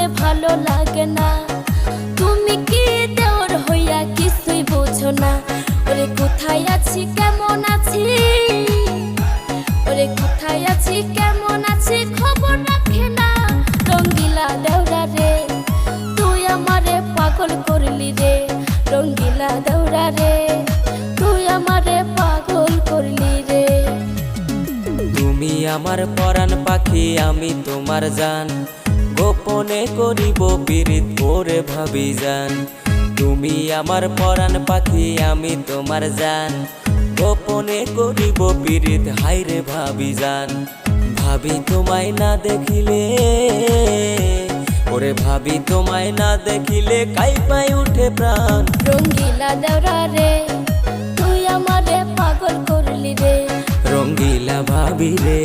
আমারে ভালো লাগে না। তুমি কি দেওর হইয়া কিছুই বোঝো না। ওরে কোথায় আছি কেমন আছি, ওরে কোথায় আছি কেমন আছি খবর রাখে না। রঙ্গিলা দেওরা রে তুই আমারে পাগল করলি রে, রঙ্গিলা দেওরা রে তুই আমারে পাগল করলি রে। তুমি আমার পরাণ পাখি আমি তোমার জান, গোপনে করিব পীড়িত ওরে ভাবি জান। তুমি আমার পরাণ পাখি আমি তোমার জান, গোপনে করিব পীড়িত হাইরে ভাবি জান। ভাবি তোমায় না দেখিলে, ওরে ভাবি তোমায় না দেখিলে কাইপাই উঠে প্রাণ। রঙ্গিলা দেওরা রে তুই আমারে পাগল করলি রে, রঙ্গিলা ভাবি রে